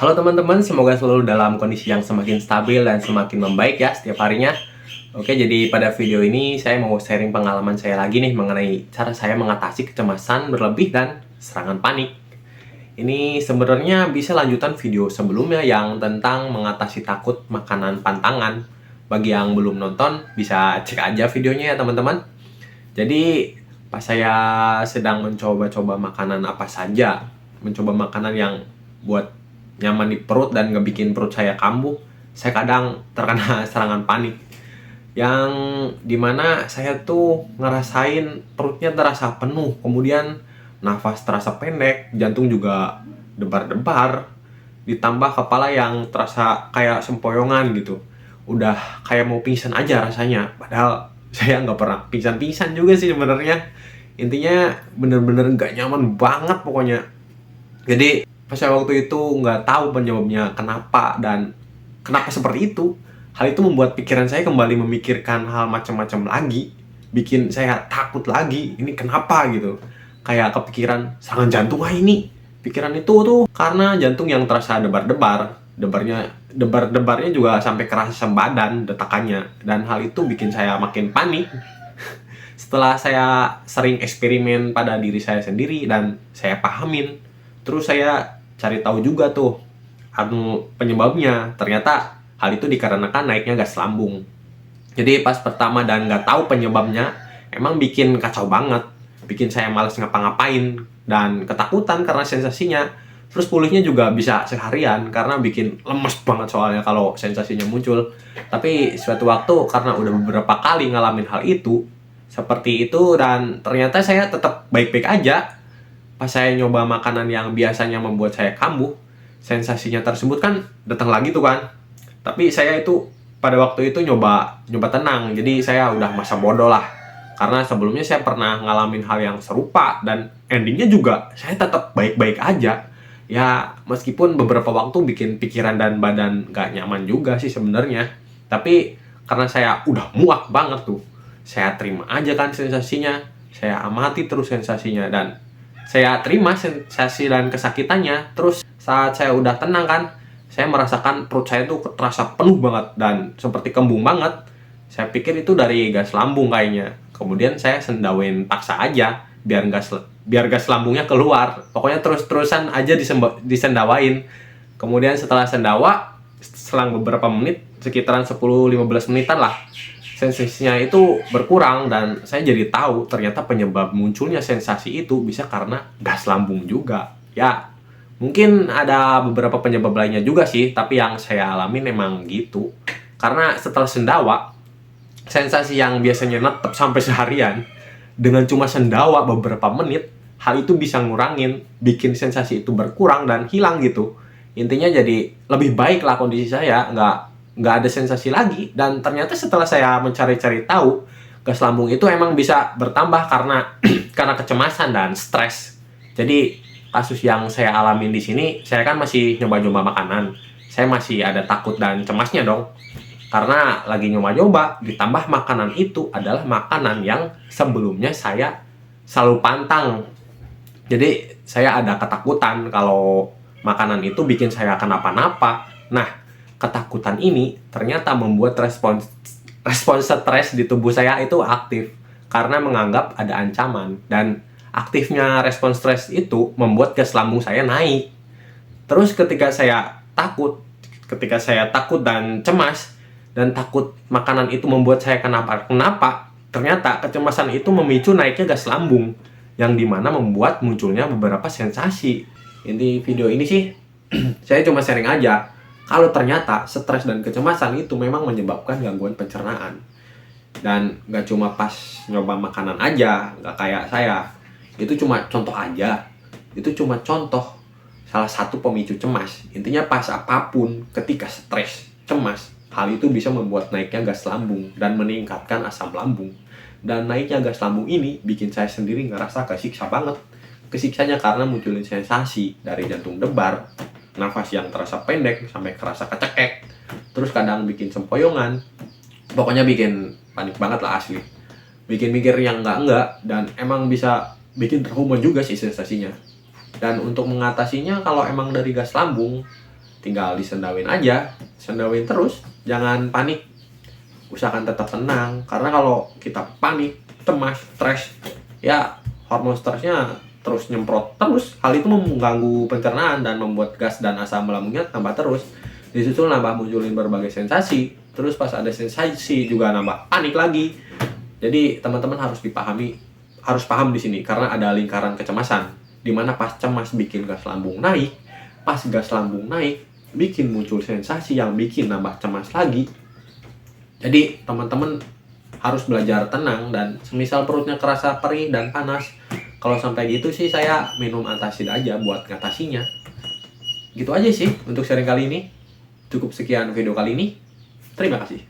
Halo teman-teman, semoga selalu dalam kondisi yang semakin stabil dan semakin membaik ya setiap harinya. Oke, jadi pada video ini saya mau sharing pengalaman saya lagi nih mengenai cara saya mengatasi kecemasan berlebih dan serangan panik. Ini sebenarnya bisa lanjutan video sebelumnya yang tentang mengatasi takut makanan pantangan. Bagi yang belum nonton, bisa cek aja videonya ya teman-teman. Jadi, pas saya sedang mencoba-coba makanan apa saja, mencoba makanan yang buat nyaman di perut dan ngebikin perut saya kambuh, saya kadang terkena serangan panik. Yang dimana saya tuh ngerasain perutnya terasa penuh, kemudian nafas terasa pendek, jantung juga debar-debar, ditambah kepala yang terasa kayak sempoyongan gitu. Udah kayak mau pingsan aja rasanya, padahal saya nggak pernah pingsan-pingsan juga sih sebenarnya. Intinya bener-bener nggak nyaman banget pokoknya. Jadi pas saya waktu itu nggak tahu penyebabnya kenapa dan kenapa seperti itu. Hal itu membuat pikiran saya kembali memikirkan hal macam-macam lagi, bikin saya takut lagi. Ini kenapa gitu? Kayak kepikiran serangan jantung ini. Pikiran itu tuh karena jantung yang terasa debar-debar, debar-debarnya juga sampai kerasa sebadan detakannya, dan hal itu bikin saya makin panik. Setelah saya sering eksperimen pada diri saya sendiri dan saya pahamin, terus saya cari tahu juga tuh penyebabnya. Ternyata hal itu dikarenakan naiknya gas lambung. Jadi pas pertama dan nggak tahu penyebabnya, emang bikin kacau banget, bikin saya males ngapa-ngapain dan ketakutan karena sensasinya. Terus pulihnya juga bisa seharian karena bikin lemes banget soalnya kalau sensasinya muncul. Tapi suatu waktu karena udah beberapa kali ngalamin hal itu seperti itu, dan ternyata saya tetap baik-baik aja. Pas saya nyoba makanan yang biasanya membuat saya kambuh, sensasinya tersebut kan datang lagi tuh kan. Tapi saya itu pada waktu itu nyoba tenang, jadi saya udah masa bodoh lah. Karena sebelumnya saya pernah ngalamin hal yang serupa dan endingnya juga saya tetap baik-baik aja. Ya meskipun beberapa waktu bikin pikiran dan badan gak nyaman juga sih sebenarnya. Tapi karena saya udah muak banget tuh, saya terima aja kan sensasinya. Saya amati terus sensasinya dan saya terima sensasi dan kesakitannya. Terus saat saya udah tenang kan, saya merasakan perut saya tuh terasa penuh banget dan seperti kembung banget. Saya pikir itu dari gas lambung kayaknya. Kemudian saya sendawain paksa aja biar gas lambungnya keluar. Pokoknya terus-terusan aja disendawain. Kemudian setelah sendawa, selang beberapa menit, sekitaran 10-15 menitan lah, sensasinya itu berkurang dan saya jadi tahu ternyata penyebab munculnya sensasi itu bisa karena gas lambung juga. Ya, mungkin ada beberapa penyebab lainnya juga sih, tapi yang saya alami memang gitu. Karena setelah sendawa, sensasi yang biasanya netep sampai seharian, dengan cuma sendawa beberapa menit, hal itu bisa ngurangin, bikin sensasi itu berkurang dan hilang gitu. Intinya jadi lebih baik lah kondisi saya, nggak ada sensasi lagi. Dan ternyata setelah saya mencari-cari tahu, gas lambung itu emang bisa bertambah karena karena kecemasan dan stres. Jadi kasus yang saya alamin di sini, saya kan masih nyoba-nyoba makanan, saya masih ada takut dan cemasnya dong. Karena lagi nyoba-nyoba, ditambah makanan itu adalah makanan yang sebelumnya saya selalu pantang. Jadi saya ada ketakutan kalau makanan itu bikin saya kenapa-napa. Nah, ketakutan ini ternyata membuat respons stres di tubuh saya itu aktif karena menganggap ada ancaman, dan aktifnya respons stres itu membuat gas lambung saya naik. Terus ketika saya takut dan cemas dan takut makanan itu membuat saya kenapa-kenapa, ternyata kecemasan itu memicu naiknya gas lambung yang dimana membuat munculnya beberapa sensasi. Inti video ini sih saya cuma sharing aja kalau ternyata stres dan kecemasan itu memang menyebabkan gangguan pencernaan. Dan gak cuma pas nyoba makanan aja, gak kayak saya. Itu cuma contoh aja. Itu cuma contoh salah satu pemicu cemas. Intinya pas apapun, ketika stres, cemas, hal itu bisa membuat naiknya gas lambung dan meningkatkan asam lambung. Dan naiknya gas lambung ini bikin saya sendiri ngerasa kesiksa banget. Kesiksanya karena munculin sensasi dari jantung debar, nafas yang terasa pendek sampai kerasa kecekek, terus kadang bikin sempoyongan. Pokoknya bikin panik banget lah asli. Bikin mikir yang enggak, dan emang bisa bikin trauma juga sih sensasinya. Dan untuk mengatasinya, kalau emang dari gas lambung, tinggal disendawin aja, sendawin terus, jangan panik, usahakan tetap tenang, karena kalau kita panik, cemas, stres, ya hormon stresnya terus nyemprot terus, hal itu mengganggu pencernaan dan membuat gas dan asam lambungnya tambah terus, disusul nambah munculin berbagai sensasi, terus pas ada sensasi juga nambah panik lagi. Jadi teman-teman harus paham di sini, karena ada lingkaran kecemasan, dimana pas cemas bikin gas lambung naik, pas gas lambung naik bikin muncul sensasi yang bikin nambah cemas lagi. Jadi teman-teman harus belajar tenang, dan semisal perutnya kerasa perih dan panas, kalau sampai gitu sih saya minum antacid aja buat ngatasinya. Gitu aja sih untuk sharing kali ini. Cukup sekian video kali ini. Terima kasih.